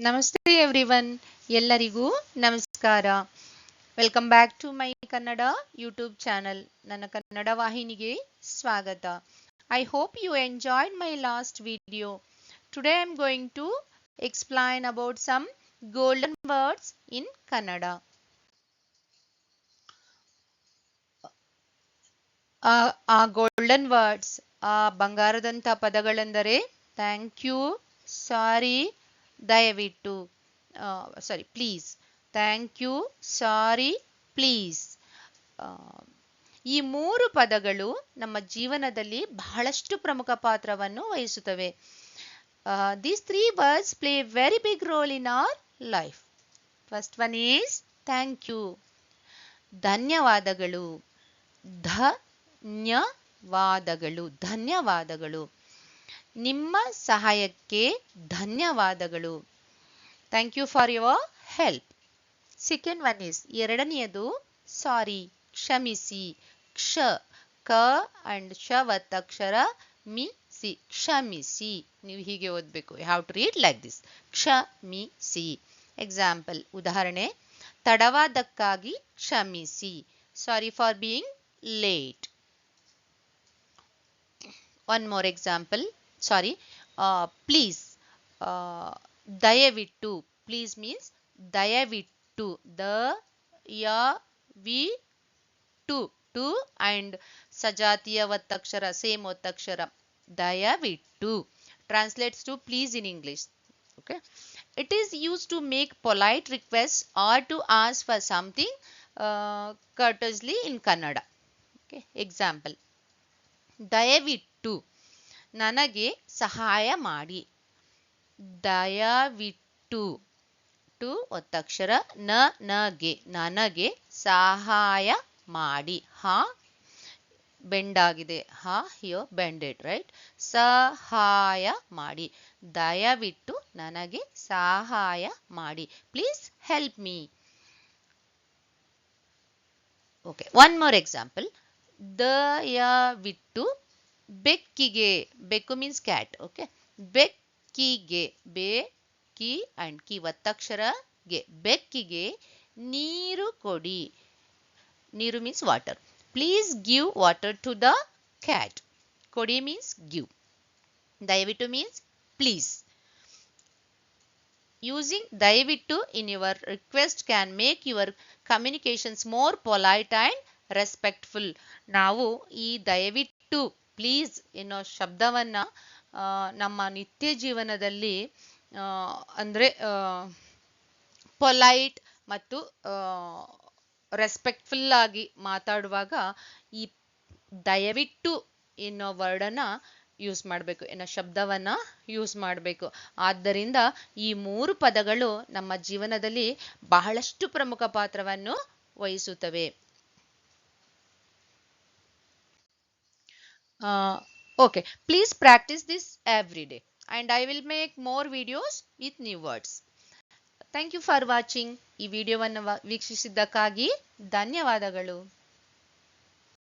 ನಮಸ್ತೆ ಎವ್ರಿವನ್, ಎಲ್ಲರಿಗೂ ನಮಸ್ಕಾರ. Welcome back to my Kannada YouTube channel. ನನ್ನ ಕನ್ನಡ ವಾಹಿನಿಗೆ ಸ್ವಾಗತ. I hope you enjoyed my last video. Today I am going to explain about some golden words in Kannada. ಆ golden words, ಆ ಬಂಗಾರದಂಥ ಪದಗಳೆಂದರೆ thank you, sorry, ದಯವಿಟ್ಟು, please. Thank you, sorry, please. ಈ ಮೂರು ಪದಗಳು ನಮ್ಮ ಜೀವನದಲ್ಲಿ ಬಹಳಷ್ಟು ಪ್ರಮುಖ ಪಾತ್ರವನ್ನು ವಹಿಸುತ್ತವೆ. These three words play a very big role in our life. First one is thank you. ಧನ್ಯವಾದಗಳು. ಧನ್ಯವಾದಗಳು. ಧನ್ಯವಾದಗಳು. ನಿಮ್ಮ ಸಹಾಯಕ್ಕೆ ಧನ್ಯವಾದಗಳು. Thank you for your help. Second one is, ಎರಡನೆಯದು ಸಾರಿ, ಕ್ಷಮಿಸಿ. ಕ್ಷ, ಕ ಅಂಡ್ ಶ ಒತ್ತಕ್ಷರ, ಮಿ ಸಿ, ಕ್ಷಮಿಸಿ. ನೀವು ಹೀಗೆ ಓದಬೇಕು. You have to read like this, ಕ್ಷಮಿಸಿ. ಎಕ್ಸಾಂಪಲ್, ಉದಾಹರಣೆ, ತಡವಾದಕ್ಕಾಗಿ ಕ್ಷಮಿಸಿ. Sorry for being late. One more example, sorry, please. ದಯವಿಟ್ಟು. ಪ್ಲೀಸ್ ಮೀನ್ಸ್ ದಯವಿಟ್ಟು. ಟು ಅಂಡ್ ಸಜಾತಿಯ ಒತ್ತಕ್ಷರ, ಸೇಮ್ ಒತ್ತಕ್ಷರ, ದಯವಿಟ್ಟು translates to please in English. Okay, it is used to make polite requests or to ask for something courteously in Kannada. Okay, example, ದಯವಿಟ್ಟು ನನಗೆ ಸಹಾಯ ಮಾಡಿ. ದಯವಿಟ್ಟು, ಟು ಒತ್ತಕ್ಷರ, ನಗೆ, ನನಗೆ ಸಹಾಯ ಮಾಡಿ. ಹಾ ಬೆಂಡಾಗಿದೆ, ಹಾ ಹಿಯೋ ಬೆಂಡೆಡ್, ರೈಟ್? ಸಹಾಯ ಮಾಡಿ. ದಯವಿಟ್ಟು ನನಗೆ ಸಹಾಯ ಮಾಡಿ. Please help me. Okay, one more example, ದಯವಿಟ್ಟು ಬೆಕ್ಕಿಗೆ. ಬೆಕ್ಕು ಮೀನ್ಸ್ ಕ್ಯಾಟ್. ಓಕೆ, ಬೆಕ್ಕಿಗೆ, ಕಿ ಅಂಡ್ ಕಿ ಒತ್ತಕ್ಷರ, ಗೆ, ಬೆಕ್ಕಿಗೆ ನೀರು ಕೊಡಿ. ನೀರು means water. Please give water to the cat. Kodi means give. Dayavittu means please. Using dayavittu in your request can make your communications more polite and respectful. ನಾವು ಈ ದಯವಿಟ್ಟು, ಪ್ಲೀಸ್ ಎನ್ನೋ ಶಬ್ದವನ್ನ ನಮ್ಮ ನಿತ್ಯ ಜೀವನದಲ್ಲಿ ಅಂದರೆ ಪೊಲೈಟ್ ಮತ್ತು ರೆಸ್ಪೆಕ್ಟ್ಫುಲ್ ಆಗಿ ಮಾತಾಡುವಾಗ ಈ ದಯವಿಟ್ಟು ಎನ್ನೋ ವರ್ಡನ್ನು ಯೂಸ್ ಮಾಡಬೇಕು, ಎನ್ನೋ ಶಬ್ದವನ್ನು ಯೂಸ್ ಮಾಡಬೇಕು. ಆದ್ದರಿಂದ ಈ ಮೂರು ಪದಗಳು ನಮ್ಮ ಜೀವನದಲ್ಲಿ ಬಹಳಷ್ಟು ಪ್ರಮುಖ ಪಾತ್ರವನ್ನು ವಹಿಸುತ್ತವೆ. Okay, please practice this every day and I will make more videos with new words. Thank you for watching. ಈ ವಿಡಿಯೋವನ್ನು ವೀಕ್ಷಿಸಿದ್ದಕ್ಕಾಗಿ ಧನ್ಯವಾದಗಳು.